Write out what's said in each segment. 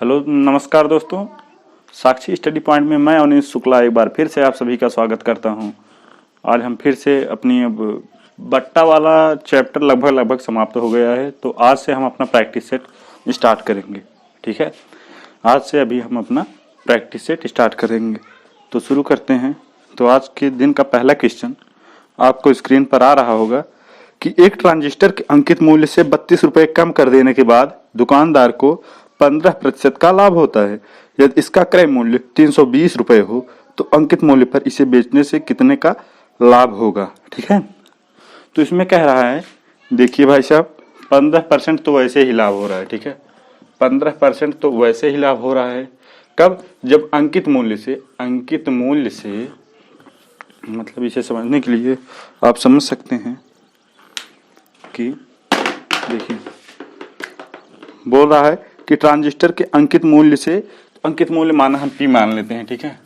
Hello नमस्कार दोस्तों, साक्षी study point में मैं अनिश शुक्ला एक बार फिर से आप सभी का स्वागत करता हूं। आज हम फिर से अपनी अब बट्टा वाला चैप्टर लगभग समाप्त हो गया है, तो आज से हम अपना प्रैक्टिस सेट स्टार्ट करेंगे। ठीक है, आज से अभी हम अपना प्रैक्टिस सेट स्टार्ट करेंगे, तो शुरू करते हैं। तो आज के दिन का पहला क्वेश्चन आपको स्क्रीन पर आ रहा होगा कि एक ट्रांजिस्टर के अंकित मूल्य से 32 रुपए कम कर देने के बाद दुकानदार को 15% का लाभ होता है। यदि इसका क्रय मूल्य 320 रुपए हो तो अंकित मूल्य पर इसे बेचने से कितने का लाभ होगा। ठीक है, तो इसमें कह रहा है, देखिए भाई साहब, 15% तो वैसे ही लाभ हो रहा है। ठीक है, 15% तो वैसे ही लाभ हो रहा है। कब? जब अंकित मूल्य से मतलब इसे समझने के लिए आप समझ सकते हैं कि देखिए बोल रहा है कि ट्रांजिस्टर के अंकित मूल्य माना हम पी मान लेते हैं। ठीक है,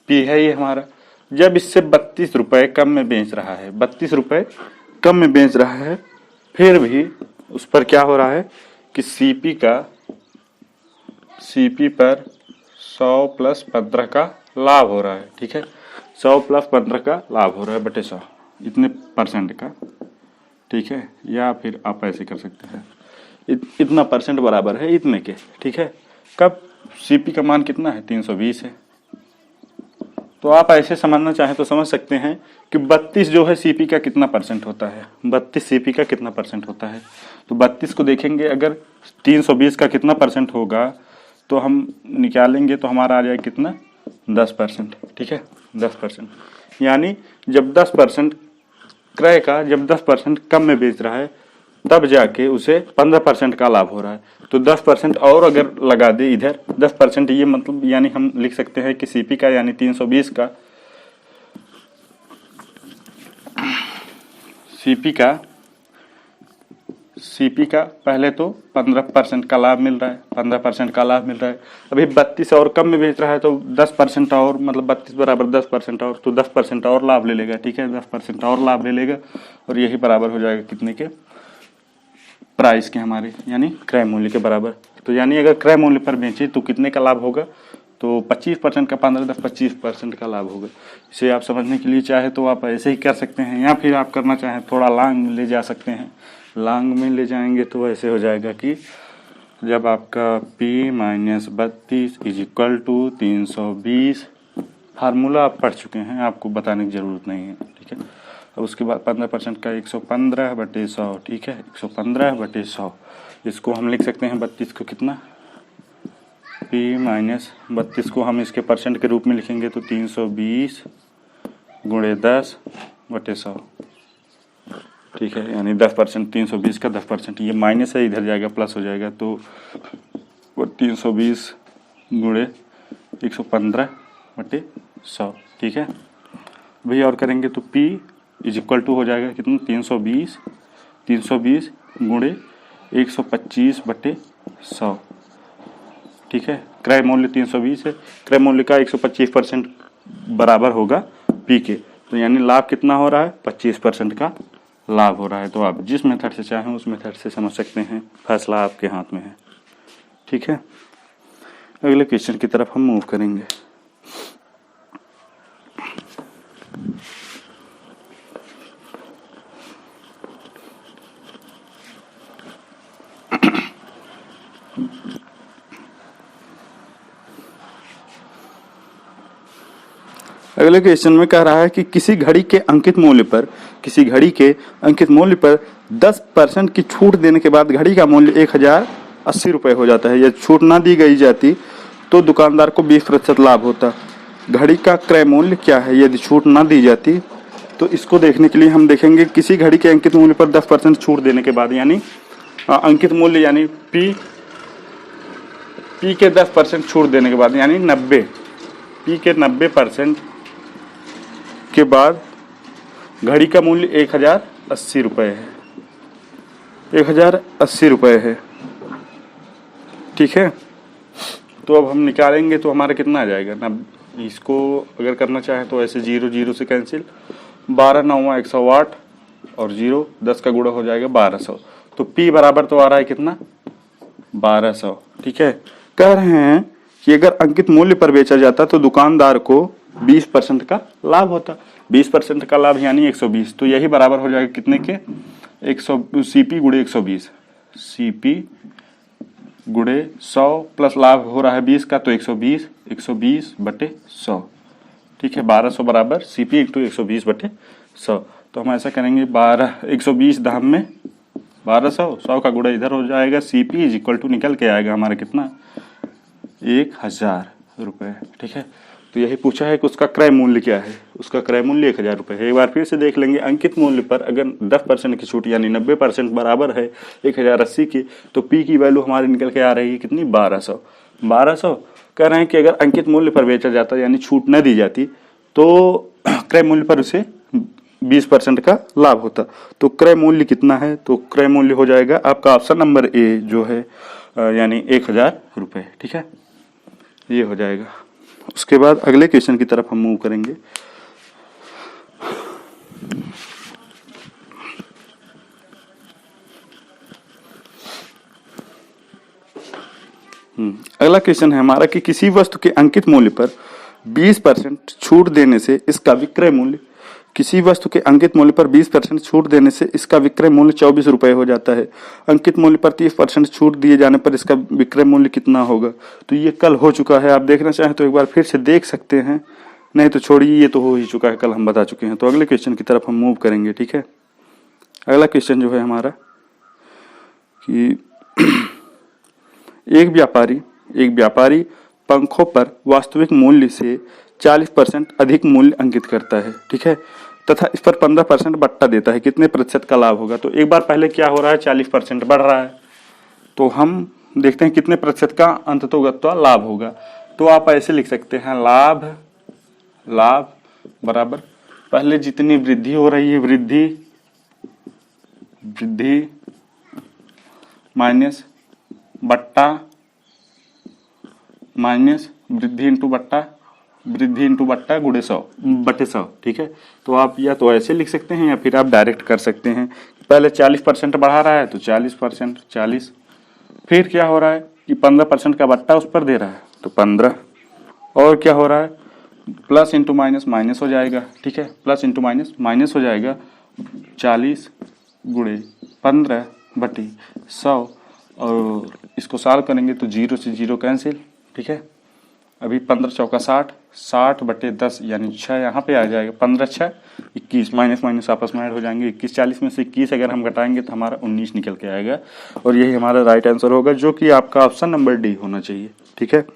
पी है ये हमारा। जब इससे 32 रुपए कम में बेच रहा है, 32 रुपए कम में बेच रहा है, फिर भी उस पर क्या हो रहा है कि सीपी पर 100 प्लस 15 का लाभ हो रहा है। ठीक है, 100 प्लस 15 का लाभ हो रहा है बटे 100, इतने परसेंट का। ठीक है, या फिर आप ऐसे कर सकते हैं, इतना परसेंट बराबर है इतने के। ठीक है, कब? सीपी का मान कितना है? 320 है। तो आप ऐसे समझना चाहें तो समझ सकते हैं कि 32 जो है सीपी का कितना परसेंट होता है, 32 सीपी का कितना परसेंट होता है। तो 32 को देखेंगे, अगर 320 का कितना परसेंट होगा तो हम निकालेंगे तो हमारा आ जाएगा कितना? 10%। ठीक है, 10%, यानी जब 10% क्रय का जब 10% कम में बेच रहा है तब जाके उसे 15% का लाभ हो रहा है। तो 10% और अगर लगा दे इधर 10%, ये मतलब यानी हम लिख सकते हैं कि सीपी का यानी 320 का सीपी का पहले तो 15% का लाभ मिल रहा है, 15% का लाभ मिल रहा है। अभी 32 और कम में बेच रहा है तो 10% और, मतलब 32 बराबर 10% और, तो 10% और लाभ ले लेगा। ठीक है, 10% और लाभ ले लेगा और यही बराबर हो जाएगा कितने के? प्राइस के, हमारे यानी क्रय मूल्य के बराबर। तो यानी अगर क्रय मूल्य पर बेचे तो कितने का लाभ होगा? तो 25% का 15 25% का लाभ होगा। इसे आप समझने के लिए चाहे तो आप ऐसे ही कर सकते हैं, या फिर आप करना चाहें थोड़ा लॉन्ग ले जा सकते हैं। लॉन्ग में ले जाएंगे तो ऐसे हो जाएगा कि जब आपका P minus 32 is equal to 320, formula आप पढ़ चुके हैं, आपको बताने की जरूरत नहीं है। ठीक है, अब उसके बाद 15% का 115 बटे 100। ठीक है, 115 बटे 100, इसको हम लिख सकते हैं 32 को कितना? P माइनस 32 को हम इसके परसेंट के रूप में लिखेंगे तो 320 गुणे 10 बटे 100। ठीक है, यानी 10%, 320 का 10%, ये माइनस है, इधर जाएगा प्लस हो जाएगा, तो वो 320 गुणे 115 बटे 100। ठीक है, वही और करेंगे तो P इज इक्वल टू हो जाएगा कितना? 320 गुणे 125 बटे 100। ठीक है, क्रय मूल्य 320 है, क्रय मूल्य का 125% बराबर होगा P के, तो यानी लाभ कितना हो रहा है? 25% का लाभ हो रहा है। तो आप जिस मेथड से चाहें उस मेथड से समझ सकते हैं, फैसला आपके हाथ में है। ठीक है, अगले क्वेश्चन की तरफ हम मूव करेंगे। अगले क्वेश्चन में कह रहा है कि किसी घड़ी के अंकित मूल्य पर 10% की छूट देने के बाद घड़ी का मूल्य 1080 रुपये हो जाता है। यदि छूट ना दी गई जाती तो दुकानदार को 20% लाभ होता। घड़ी का क्रय मूल्य क्या है यदि छूट ना दी जाती? तो इसको देखने के लिए हम देखेंगे किसी घड़ी के अंकित मूल्य पर 10% छूट देने के बाद, यानी अंकित मूल्य यानी P के 10% छूट देने के बाद, यानी 90, P के 90% के बाद घड़ी का मूल्य 1080 रुपये है, 1080 रुपये है। ठीक है, तो अब हम निकालेंगे तो हमारा कितना आ जाएगा ना? इसको अगर करना चाहे तो ऐसे 0 0 से कैंसिल, 12 9 108 और 0 10 का गुणा हो जाएगा 1200। तो P बराबर तो आ रहा है कितना? 1200। ठीक है, कह रहे हैं कि अगर अंकित मूल्य पर बेचा जाता तो दुकानदार को 20% का लाभ होता। 20% का लाभ यानी 120, तो यही बराबर हो जाएगा कितने के, 100 सीपी गुणे 120, सीपी गुणे 100 प्लस लाभ हो रहा है 20 का, तो 120, 120 बटे 100। ठीक है, 1200 बराबर सीपी इंटू 120 बटे 100। तो हम ऐसा करेंगे 120 दाम में 1200, 100 का गुणा इधर हो जाएगा, सीपी इज इक्वल टू निकल के आएगा हमारा कितना, 1000 रुपये। ठीक है, तो यही पूछा है कि उसका क्रय मूल्य क्या है, उसका क्रय मूल्य 1000 रुपये है। एक बार फिर से देख लेंगे, अंकित मूल्य पर अगर 10% की छूट यानी 90% बराबर है 1080 की, तो पी की वैल्यू हमारी निकल के आ रही है कितनी, 1200। 1200 कह रहे हैं कि अगर अंकित मूल्य पर बेचा जाता यानी छूट न दी जाती तो क्रय मूल्य पर उसे 20% का लाभ होता। तो क्रय मूल्य कितना है, तो क्रय मूल्य हो जाएगा आपका ऑप्शन नंबर ए जो है यानी 1000 रुपये। ठीक है, ये हो जाएगा। उसके बाद अगले क्वेश्चन की तरफ हम मूव करेंगे। अगला क्वेश्चन है हमारा कि किसी वस्तु के अंकित मूल्य पर 20% छूट देने से इसका विक्रय मूल्य, किसी वस्तु के अंकित मूल्य पर 20% छूट देने से इसका विक्रय मूल्य 24 रुपए हो जाता है। अंकित मूल्य पर 30% छूट दिए जाने पर इसका विक्रय मूल्य कितना होगा। तो ये कल हो चुका है, आप देखना चाहें तो एक बार फिर से देख सकते हैं, नहीं तो छोड़िए, ये तो हो ही चुका है, कल हम बता चुके हैं। तो अगले क्वेश्चन की तरफ हम मूव करेंगे। ठीक है, अगला क्वेश्चन जो है हमारा कि एक व्यापारी पंखों पर वास्तविक मूल्य से 40% अधिक मूल्य अंकित करता है। ठीक है, तथा इस पर 15% बट्टा देता है, कितने प्रतिशत का लाभ होगा। तो एक बार पहले क्या हो रहा है, 40% बढ़ रहा है, तो हम देखते हैं कितने प्रतिशत का अंततोगत्वा लाभ होगा। तो आप ऐसे लिख सकते हैं, लाभ बराबर पहले जितनी वृद्धि हो रही है वृद्धि माइनस बट्टा माइनस वृद्धि इंटू बट्टा गुणे 100 बटे 100। ठीक है, तो आप या तो ऐसे लिख सकते हैं या फिर आप डायरेक्ट कर सकते हैं। पहले 40% बढ़ा रहा है तो 40%, 40, फिर क्या हो रहा है कि 15% का बट्टा उस पर दे रहा है तो 15, और क्या हो रहा है प्लस इंटू माइनस हो जाएगा। ठीक है, प्लस इंटू माइनस हो जाएगा, 40 गुणे 15 बटे 100, और इसको सॉल्व करेंगे तो 0 से 0 कैंसिल। ठीक है, अभी 15 चौका 60, 60 बटे 10 यानी 6 यहाँ पे आ जाएगा, 15 6 21, माइनस आपस में ऐड हो जाएंगे, 21 40 में से 21 अगर हम घटाएंगे तो हमारा 19 निकल के आएगा, और यही हमारा राइट आंसर होगा, जो कि आपका ऑप्शन नंबर डी होना चाहिए। ठीक है,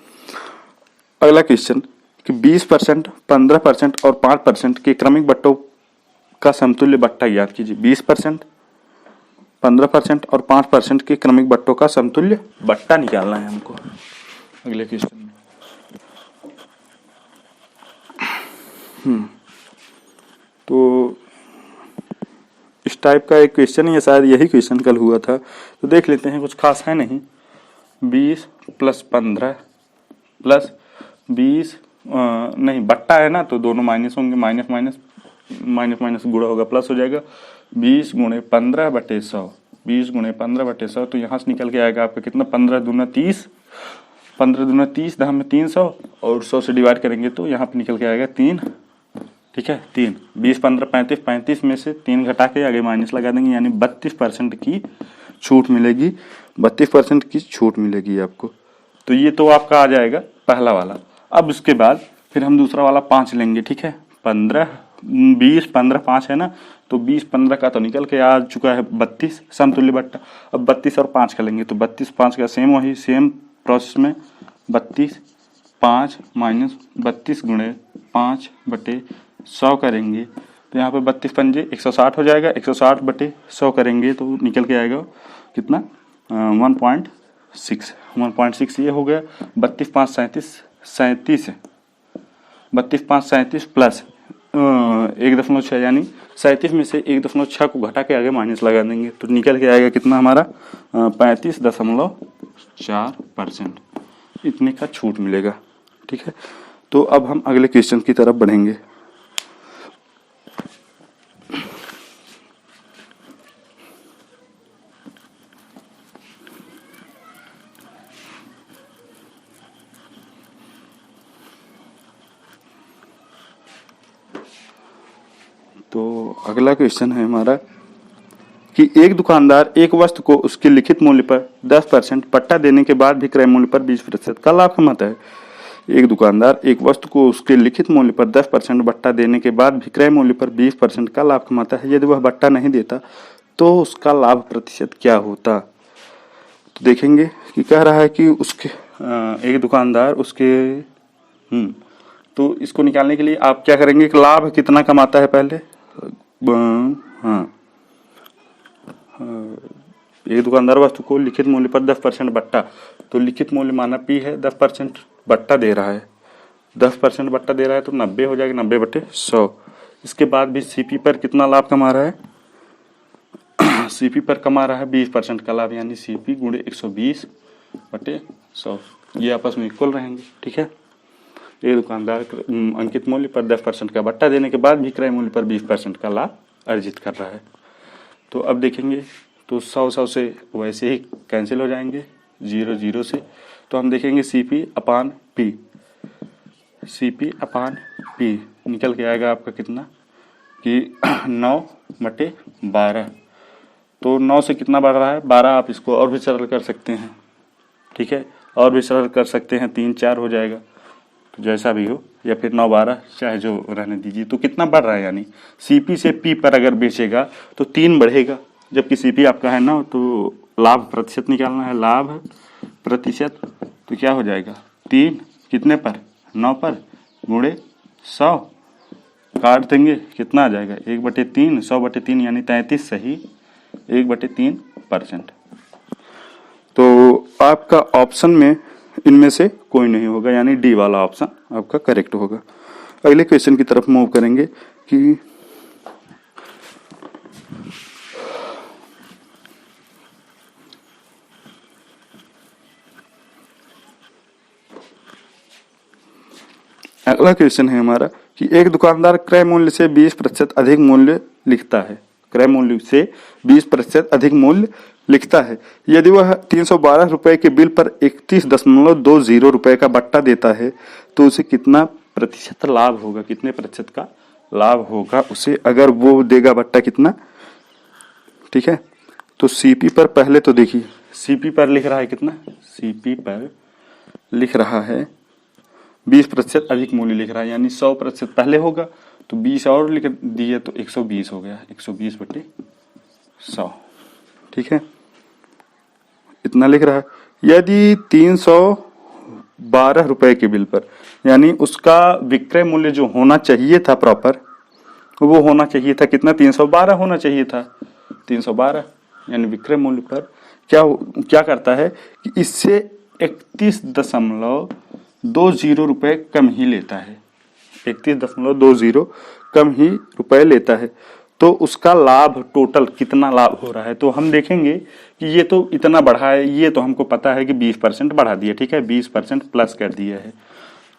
अगला क्वेश्चन कि 20%, 15% और 5% के क्रमिक बट्टों का समतुल्य बट्टा ज्ञात कीजिए। 20%, 15% और 5% के क्रमिक बट्टों का समतुल्य बट्टा निकालना है हमको अगले क्वेश्चन में। तो इस टाइप का एक क्वेश्चन है, शायद यही क्वेश्चन कल हुआ था, तो देख लेते हैं, कुछ खास है नहीं। 20 प्लस 15 प्लस 20 नहीं बट्टा है ना, तो दोनों माइनस होंगे, माइनस गुणा होगा, प्लस हो जाएगा 20 गुणे 15 बटे 100, 20 गुणे 15 बटे 100, तो यहाँ से निकल के आएगा आपका कितना, 15 दूना 30, 15 दूना 30, दाम में 300, और 100 से डिवाइड करेंगे तो यहाँ पे निकल के आएगा 3। ठीक है, 3, 20 15 35, 35 में से 3 घटा के आगे माइनस लगा देंगे, यानी 32% की छूट मिलेगी, 32% की छूट मिलेगी आपको। तो ये तो आपका आ जाएगा पहला वाला। अब उसके बाद फिर हम दूसरा वाला 5 लेंगे। ठीक है, 15 20 15 5 है ना, तो 20 15 का तो निकल के आ चुका है 32 समतुल्य बट्टा। अब 32 और 5 का लेंगे तो 32 5 का सेम वही सेम प्रोसेस में 32 5 माइनस 32 गुणे 5 बटे 100 करेंगे तो यहाँ पे 32 पंजे 160 हो जाएगा, 160 बटे 100 करेंगे तो निकल के आएगा कितना 1.6 ये हो गया। 32 5 37 32 5 37 प्लस 1.6 यानी 37 में से 1.6 को घटा के आगे माइनस लगा देंगे तो निकल के आएगा कितना हमारा 35.4%, इतने का छूट मिलेगा। ठीक है, तो अब हम अगले क्वेश्चन की तरफ बढ़ेंगे। तो अगला क्वेश्चन है हमारा कि एक दुकानदार एक वस्तु को उसके लिखित मूल्य पर 10% पट्टा देने के बाद भी क्रय मूल्य पर 20% का लाभ कमाता है। एक दुकानदार एक वस्तु को उसके लिखित मूल्य पर 10% बट्टा देने के बाद भी क्रय मूल्य पर 20% का लाभ कमाता है। यदि वह बट्टा नहीं देता तो उसका लाभ प्रतिशत क्या होता? तो देखेंगे कि कह रहा है कि उसके एक दुकानदार उसके तो इसको निकालने के लिए आप क्या करेंगे कि लाभ कितना कमाता है पहले। हाँ, एक दुकानदार वस्तु को लिखित मूल्य पर 10% बट्टा, तो लिखित मूल्य माना P है, 10% बट्टा दे रहा है, 10% बट्टा दे रहा है तो 90 हो जाएगा, 90/100। इसके बाद भी CP पर कितना लाभ कमा रहा है? CP पर कमा रहा है 20% का लाभ, यानी CP गुणे 120/100, ये आपस में इक्वल रहेंगे। ठीक है, एक दुकानदार अंकित मूल्य पर 10% का बट्टा देने के बाद भी क्रय मूल्य पर 20% का लाभ अर्जित कर रहा है। तो अब देखेंगे तो 100 से वैसे ही कैंसिल हो जाएंगे, 0 से। तो हम देखेंगे CP/P निकल के आएगा आपका कितना कि 9/12। तो 9 से कितना बढ़ रहा है? 12। आप इसको और भी सरल कर सकते हैं। ठीक है, और भी सरल कर सकते हैं, 3-4 हो जाएगा, तो जैसा भी हो, या फिर 9/12 चाहे जो रहने दीजिए। तो कितना बढ़ रहा है, यानी CP से P पर अगर बेचेगा तो 3 बढ़ेगा, जबकि CP आपका है 9। तो लाभ प्रतिशत निकालना है, लाभ प्रतिशत, तो क्या हो जाएगा 3 कितने पर? 9 पर गुणे 100, काट देंगे, कितना आ जाएगा 1/3, 100/3 यानी 33 सही 1/3%। तो आपका ऑप्शन में इनमें से कोई नहीं होगा, यानी डी वाला ऑप्शन आपका करेक्ट होगा। अगले क्वेश्चन की तरफ मूव करेंगे कि अगला क्वेश्चन है हमारा कि एक दुकानदार क्रय मूल्य से 20% अधिक मूल्य लिखता है। क्रय मूल्य से 20% अधिक मूल्य लिखता है। यदि वह 312 रुपए के बिल पर 31.20 रुपए का बट्टा देता है तो उसे कितना प्रतिशत लाभ होगा? कितने प्रतिशत का लाभ होगा उसे अगर वो देगा बट्टा कितना? ठीक है, तो CP पर पहले तो देखिए, CP पर लिख रहा है कितना? CP पर लिख रहा है 20% अधिक मूल्य लिख रहा है, यानी 100% पहले होगा, तो 20 और लिख दिए तो 120 हो गया, 120/100। ठीक है, इतना लिख रहा है। यदि 312 रुपए के बिल पर, यानी उसका विक्रय मूल्य जो होना चाहिए था प्रॉपर, वो होना चाहिए था कितना? 312 होना चाहिए था, 312, यानी विक्रय मूल्य पर क्या करता है कि इससे 31.20 रुपए कम ही लेता है, 31.20 कम ही रुपए लेता है। तो उसका लाभ टोटल कितना लाभ हो रहा है? तो हम देखेंगे कि ये तो इतना बढ़ा है, ये तो हमको पता है कि 20% बढ़ा दिया, ठीक है, 20% प्लस कर दिया है,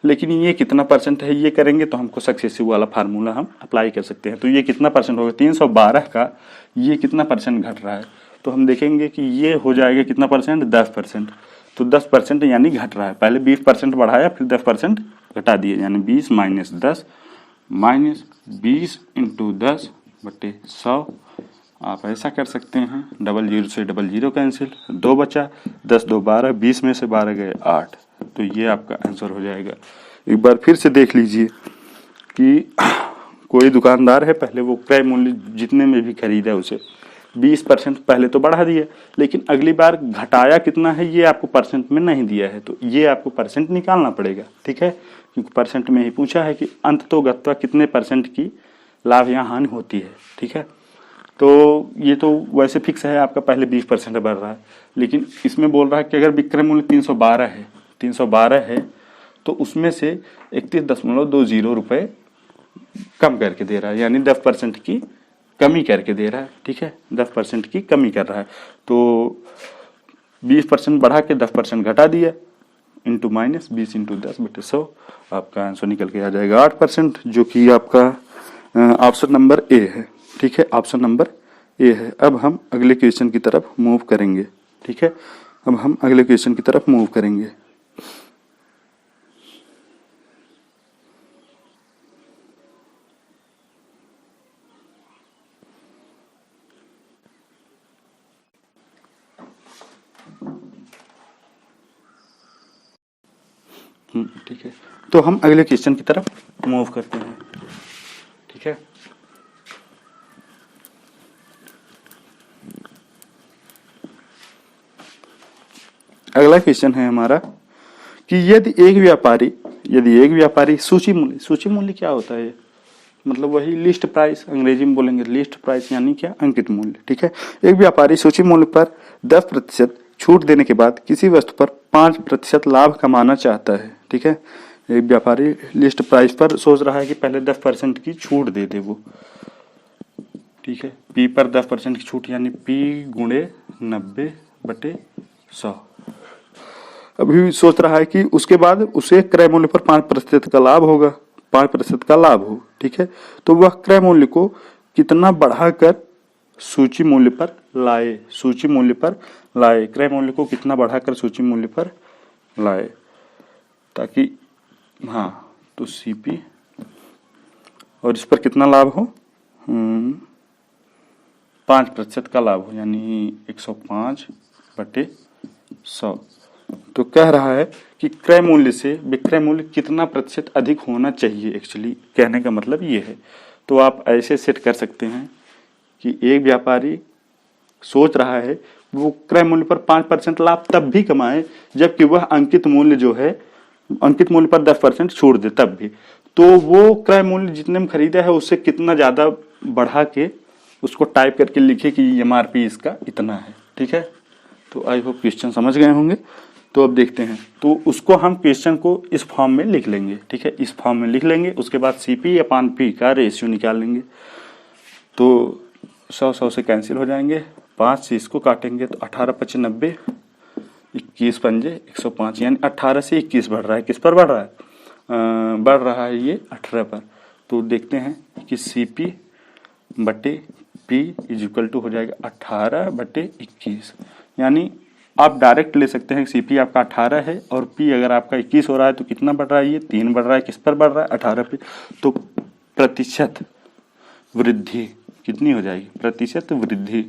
लेकिन ये कितना परसेंट है ये करेंगे तो हमको सक्सेसिव वाला फार्मूला हम अप्लाई कर सकते हैं। तो ये कितना परसेंट होगा? 312 का ये कितना परसेंट घट रहा है? तो हम देखेंगे कि ये हो जाएगा कितना परसेंट? 10%। तो 10% यानी घट रहा है, पहले 20% बढ़ाया फिर 10% घटा दिए, यानी 20 - 10 -20 × 10/100। आप ऐसा कर सकते हैं, 00 से 00 कैंसिल, 2 बचा, 10 2 12, 20 में से 12 गए 8, तो ये आपका आंसर हो जाएगा। एक बार फिर से देख लीजिए कि कोई दुकानदार है, पहले वो क्रय मूल्य जितने में भी खरीदा उसे 20% पहले तो बढ़ा दिया, लेकिन अगली बार घटाया कितना है ये आपको परसेंट में नहीं दिया है, तो ये आपको परसेंट निकालना पड़ेगा। ठीक है, क्योंकि परसेंट में ही पूछा है कि अंततोगत्वा कितने परसेंट की लाभ या हानि होती है। ठीक है, तो ये तो वैसे फिक्स है आपका, पहले 20% बढ़ रहा है, लेकिन इसमें बोल रहा है कि अगर विक्रय मूल्य 312 है तो उसमें से 31.20 रुपए कम करके दे रहा है, यानी 10% की कमी करके दे रहा है। ठीक है, 10% की कमी कर रहा है, तो 20% बढ़ा के 10% घटा दिया, इंटू माइनस 20 × 10/100, आपका आंसर निकल के आ जाएगा 8%, जो कि आपका ऑप्शन नंबर ए है। ठीक है, ऑप्शन नंबर ए है। अब हम अगले क्वेश्चन की तरफ मूव करेंगे। ठीक है, अब हम अगले क्वेश्चन की तरफ मूव करेंगे। ठीक है, तो हम अगले क्वेश्चन की तरफ मूव करते हैं। ठीक है, अगला क्वेश्चन है हमारा कि यदि एक व्यापारी सूची मूल्य क्या होता है? मतलब वही लिस्ट प्राइस, अंग्रेजी में बोलेंगे लिस्ट प्राइस, यानी क्या, अंकित मूल्य। ठीक है, एक व्यापारी सूची मूल्य पर 10% छूट देने के बाद किसी वस्तु पर 5% लाभ कमाना चाहता है। ठीक है, एक व्यापारी लिस्ट प्राइस पर सोच रहा है कि पहले 10% की छूट दे दे वो। ठीक है, पी पर 10% की छूट, यानी पी गुणे 90/100। अभी सोच रहा है कि उसके बाद उसे क्रय मूल्य पर 5% का लाभ होगा, 5% का लाभ हो। ठीक है, तो वह क्रय मूल्य को कितना बढ़ाकर सूची मूल्य पर लाए, क्रय मूल्य को कितना बढ़ाकर सूची मूल्य पर लाए, ताकि हाँ, तो सीपी और इस पर कितना लाभ हो, 5% का लाभ हो, यानी 105/100। तो कह रहा है कि क्रय मूल्य से विक्रय मूल्य कितना प्रतिशत अधिक होना चाहिए। एक्चुअली कहने का मतलब ये है। तो आप ऐसे सेट कर सकते हैं कि एक व्यापारी सोच रहा है वो क्रय मूल्य पर 5% लाभ तब भी कमाए जबकि वह अंकित मूल्य पर 10% छूट दे, तब भी। तो वो क्रय मूल्य जितने में खरीदा है उससे कितना ज्यादा बढ़ा के उसको टाइप करके लिखे कि एमआरपी इसका इतना है। ठीक है, तो आई होप क्वेश्चन समझ गए होंगे। तो अब देखते हैं, तो उसको हम क्वेश्चन को इस फॉर्म में लिख लेंगे। ठीक है, इस फॉर्म में लिख लेंगे, उसके बाद सीपी अपॉन पी का रेशियो निकाल लेंगे। तो 100 से कैंसिल हो जाएंगे, 5 से इसको काटेंगे तो 18×5 = 90, 21×5 = 105, यानी 18 से 21 बढ़ रहा है। किस पर बढ़ रहा है? बढ़ रहा है ये 18 पर। तो देखते हैं कि सीपी बटे पी इक्वल टू हो जाएगा 18/21, यानी आप डायरेक्ट ले सकते हैं। सीपी आपका 18 है और पी अगर आपका 21 हो रहा है तो कितना बढ़ रहा है? ये 3 बढ़ रहा है। किस पर बढ़ रहा है? 18 पे। तो प्रतिशत वृद्धि कितनी हो जाएगी? प्रतिशत वृद्धि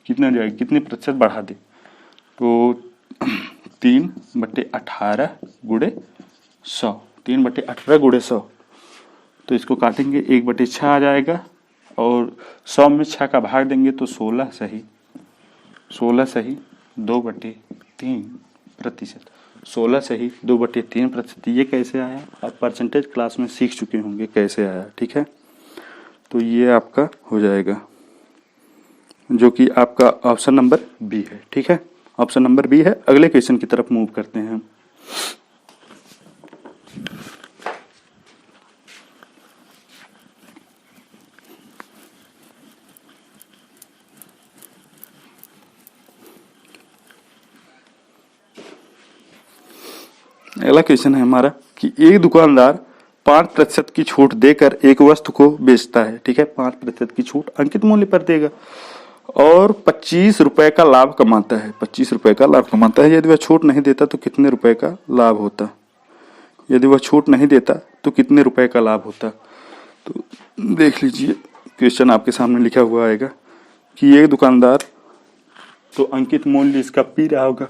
कितनी हो जाएगी? कितनी प्रतिशत बढ़ा दे? तो 3/18 × 100, 3/18 × 100। तो इसको काटेंगे, 1/6 आ जाएगा और 100 में 6 का भाग देंगे तो 16 सही 2/3%। 16 सही 2/3%। ये कैसे आया? आप परसेंटेज क्लास में सीख चुके होंगे कैसे आया। ठीक है, तो ये आपका हो जाएगा, जो कि आपका ऑप्शन नंबर बी है। ठीक है, ऑप्शन नंबर बी है। अगले क्वेश्चन की तरफ मूव करते हैं हम। अगला क्वेश्चन है हमारा कि एक दुकानदार 5% की छूट देकर एक वस्तु को बेचता है। ठीक है, 5% की छूट अंकित मूल्य पर देगा और 25 रुपए का लाभ कमाता है। 25 रुपए का लाभ कमाता है। यदि वह छूट नहीं देता तो कितने रुपए का लाभ होता? यदि वह छूट नहीं देता तो कितने रुपए का लाभ होता? तो देख लीजिए, क्वेश्चन आपके सामने लिखा हुआ आएगा कि एक दुकानदार, तो अंकित मूल्य इसका पी रहा होगा,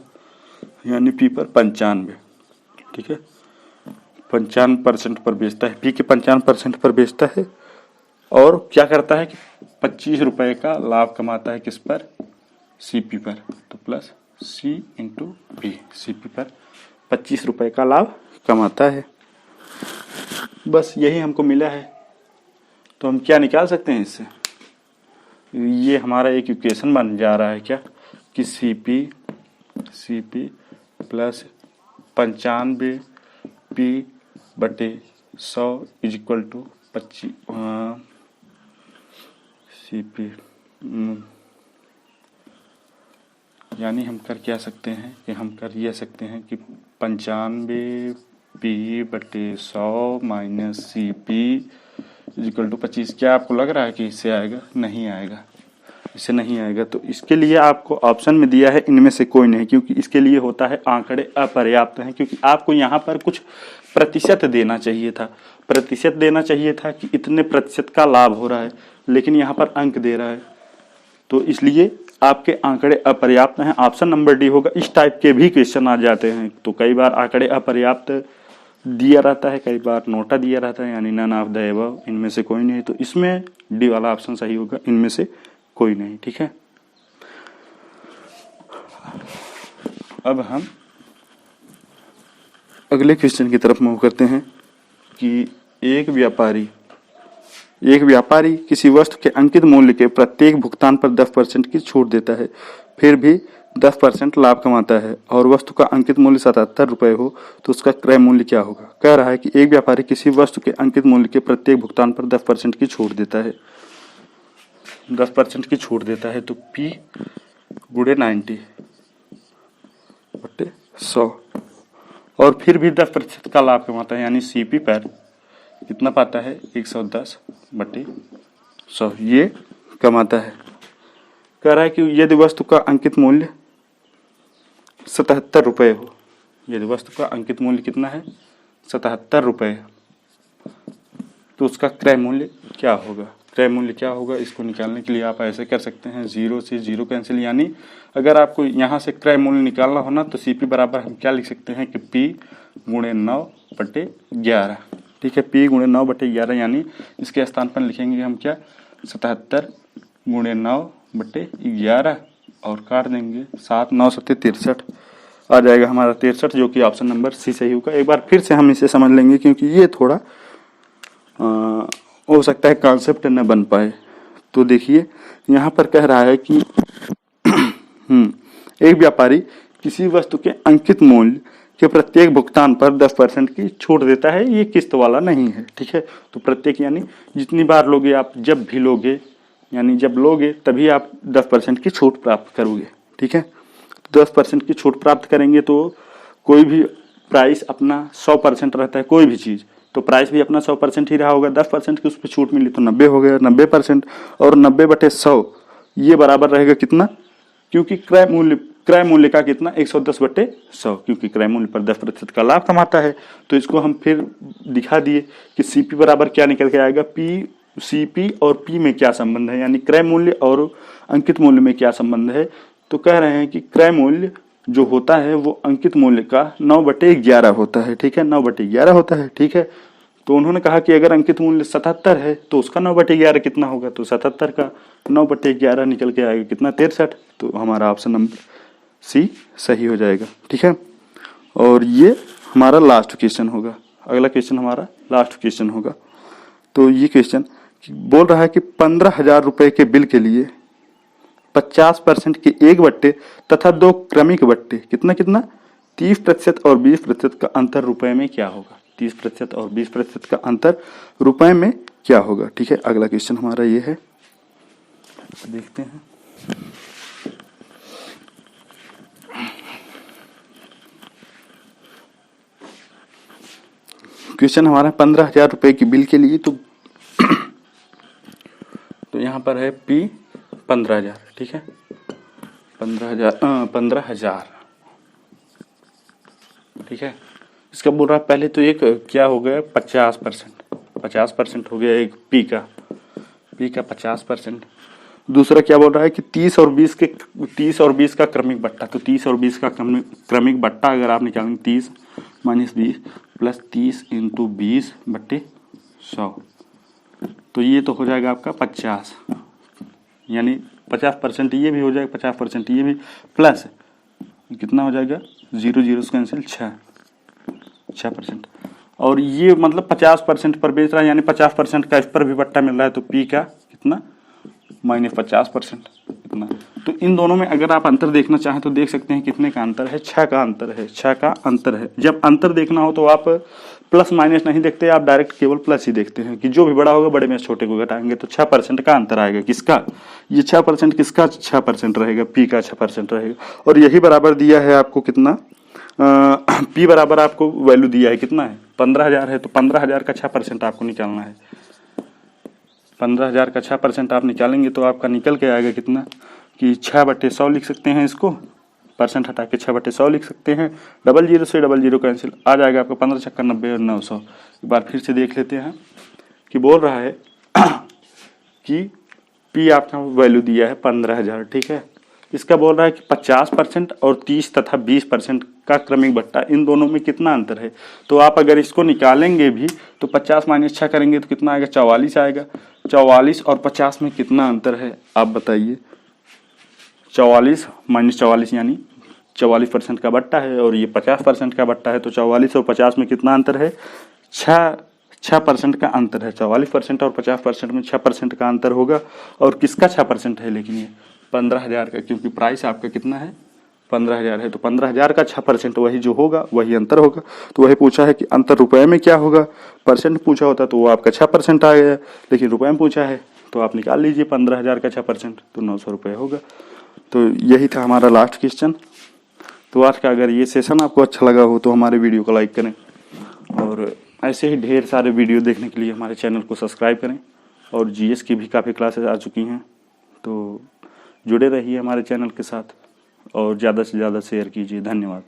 यानी पी पर 95। ठीक है, 95% पर बेचता है, पी के 95% पर बेचता है और क्या करता है कि 25 रुपए का लाभ कमाता है। किस पर? सीपी पर। तो प्लस सी इंटू पी, सीपी पर 25 रुपए का लाभ कमाता है। बस यही हमको मिला है। तो हम क्या निकाल सकते हैं इससे? ये हमारा एक इक्वेशन बन जा रहा है क्या, कि CP plus 95 P/100 equal to 25 CP, यानी हम कर क्या सकते हैं कि हम कर ये सकते हैं कि 95 P/100 minus CP equal to 25। क्या आपको लग रहा है कि इससे आएगा? नहीं आएगा, इससे नहीं आएगा। तो इसके लिए आपको ऑप्शन में दिया है इनमें से कोई नहीं, क्योंकि इसके लिए होता है आंकड़े अपर्याप्त हैं, क्योंकि आपको यहाँ पर कुछ प्रतिशत देना चाहिए था। प्रतिशत देना चाहिए था कि इतने प्रतिशत का लाभ हो रहा है, लेकिन यहाँ पर अंक दे रहा है, तो इसलिए आपके आंकड़े अपर्याप्त हैं। ऑप्शन नंबर डी होगा। इस टाइप के भी क्वेश्चन आ जाते हैं, तो कई बार आंकड़े अपर्याप्त दिया रहता है, कई बार नोटा दिया रहता है, यानी नन ऑफ द अबव, इनमें से कोई नहीं। तो इसमें डी वाला ऑप्शन सही होगा, इनमें से कोई नहीं। ठीक है, अब हम अगले क्वेश्चन की तरफ मूव करते हैं कि एक व्यापारी किसी वस्तु के अंकित मूल्य के प्रत्येक भुगतान पर 10% की छूट देता है, फिर भी 10% लाभ कमाता है और वस्तु का अंकित मूल्य 77 रुपये हो, तो उसका क्रय मूल्य क्या होगा। कह रहा है कि एक व्यापारी किसी वस्तु के अंकित मूल्य के प्रत्येक भुगतान पर 10% की छूट देता है, 10% की छूट देता है। तो P गुणे 90 बटे 100 और फिर भी 10% का लाभ कमाता है, यानी CP पर कितना पाता है, 110 बटे 100 ये कमाता है। कह रहा है कि यदि वस्तु का अंकित मूल्य 77 रुपये हो, यदि वस्तु का अंकित मूल्य कितना है, 77 रुपये, तो उसका क्रय मूल्य क्या होगा। क्रय मूल्य क्या होगा, इसको निकालने के लिए आप ऐसे कर सकते हैं, 0 से 0 कैंसिल, यानी अगर आपको यहाँ से क्रय मूल्य निकालना हो ना, तो CP बराबर हम क्या लिख सकते हैं कि P गुणे 9 बटे 11। ठीक है, P गुणे 9 बटे 11, यानी इसके स्थान पर लिखेंगे हम क्या, 77 गुणे 9 बटे 11 और काट देंगे 7 9 7 63, आ जाएगा हमारा 63, जो कि ऑप्शन नंबर सी सही होगा। एक बार फिर से हम इसे समझ लेंगे, क्योंकि ये थोड़ा हो सकता है कॉन्सेप्ट न बन पाए। तो देखिए यहाँ पर कह रहा है कि एक व्यापारी किसी वस्तु के अंकित मूल्य के प्रत्येक भुगतान पर 10% की छूट देता है, ये किस्त वाला नहीं है। ठीक है, तो प्रत्येक यानी जितनी बार लोगे आप, जब भी लोगे, यानी जब लोगे तभी आप 10% की छूट प्राप्त करोगे। ठीक है, 10% की छूट प्राप्त करेंगे तो कोई भी प्राइस अपना 100% रहता है, कोई भी चीज़, तो प्राइस भी अपना 100% ही रहा होगा। 10% की उस पर छूट मिली तो 90 हो गया, 90%, और 90 बटे 100 ये बराबर रहेगा कितना, क्योंकि क्रय मूल्य का कितना, 110 बटे 100, क्योंकि क्रय मूल्य पर 10% का लाभ कमाता है। तो इसको हम फिर दिखा दिए कि CP बराबर क्या निकल के आएगा, CP और P में क्या संबंध है, यानी क्रय मूल्य और अंकित मूल्य में क्या संबंध है। तो कह रहे हैं कि क्रय मूल्य जो होता है वो अंकित मूल्य का 9/11 होता है। ठीक है, 9/11 होता है। ठीक है, तो उन्होंने कहा कि अगर अंकित मूल्य 77 है तो उसका 9/11 कितना होगा, तो 77 का 9/11 निकल के आएगा कितना, 63। तो हमारा ऑप्शन नंबर सी सही हो जाएगा। ठीक है, और ये हमारा लास्ट क्वेश्चन होगा, अगला क्वेश्चन हमारा लास्ट क्वेश्चन होगा। तो ये क्वेश्चन बोल रहा है कि 15,000 रुपए के बिल के लिए 50% के एक बट्टे तथा 2 क्रमिक बट्टे कितना 30% और 20% का अंतर रुपए में क्या होगा। 30% और 20% का अंतर रुपए में क्या होगा। ठीक है, अगला क्वेश्चन हमारा ये है, देखते हैं। क्वेश्चन हमारा 15,000 रुपए की बिल के लिए, तो यहाँ पर है P 15,000। ठीक है, 15,000। ठीक है, इसका बोल रहा है पहले तो एक क्या हो गया, 50% हो गया एक P का 50%। दूसरा क्या बोल रहा है कि 30 और 20 का क्रमिक बट्टा, तो 30 और 20 का क्रमिक बट्टा अगर आप निकालेंगे, 30 - 20 प्लस 30 × 20 बटे 100, तो ये तो हो जाएगा आपका 50, यानी 50% ये भी हो जाएगा, 50% ये भी, प्लस कितना हो जाएगा, 0 0 से कैंसिल, 6%। और ये मतलब 50% पर बेच रहा है, यानी 50% का इस पर भी बट्टा मिल रहा है, तो P का कितना, -50% इतना। तो इन दोनों में अगर आप अंतर देखना चाहें तो देख सकते हैं कितने का अंतर है, 6 का अंतर है, 6 का अंतर है। जब अंतर देखना हो तो आप प्लस माइनस नहीं देखते, आप डायरेक्ट केवल प्लस ही देखते हैं कि जो भी बड़ा होगा बड़े में छोटे को घटाएंगे, तो 6% का अंतर आएगा। किसका, ये 6% किसका 6% रहेगा, P का 6% रहेगा। और यही बराबर दिया है आपको कितना, P बराबर आपको वैल्यू दिया है कितना है, 15,000 है, तो 15,000 का 6% आपको निकालना है। 15,000 का 6% आप निकालेंगे तो आपका निकल के आएगा कितना, कि 6/100 लिख सकते हैं, इसको परसेंट हटा के 6/100 लिख सकते हैं। 00 से 00 कैंसिल, आ जाएगा आपका 15 छक्का 90 और 900। एक बार फिर से देख लेते हैं कि बोल रहा है कि P आपका वैल्यू दिया है 15,000। ठीक है, इसका बोल रहा है कि 50% और 30 तथा 20% का क्रमिक बट्टा, इन दोनों में कितना अंतर है। तो आप अगर इसको निकालेंगे भी तो 50 - 6 करेंगे तो कितना आएगा, 44 आएगा। 44 और 50 में कितना अंतर है आप बताइए। 44 - 44 यानी 44% का बट्टा है और ये 50% का बट्टा है। तो 44 और 50 में कितना अंतर है, 6% का अंतर है। 44% और 50% में 6% का अंतर होगा। और किसका 6% है, लेकिन ये 15,000 का, क्योंकि प्राइस आपका कितना है, 15,000 है। तो 15,000 का 6% वही जो होगा वही अंतर होगा। तो वही पूछा है कि अंतर रुपए में क्या होगा। परसेंट पूछा होता तो वो आपका 6% आ गया, लेकिन रुपए में पूछा है तो आप निकाल लीजिए 15,000 का 6%, तो 900 रुपये होगा। तो यही था हमारा लास्ट क्वेश्चन। तो आज का अगर ये सेशन आपको अच्छा लगा हो तो हमारे वीडियो को लाइक करें, और ऐसे ही ढेर सारे वीडियो देखने के लिए हमारे चैनल को सब्सक्राइब करें। और जीएस की भी काफ़ी क्लासेस आ चुकी हैं, तो जुड़े रहिए हमारे चैनल के साथ और ज़्यादा से ज़्यादा शेयर कीजिए। धन्यवाद।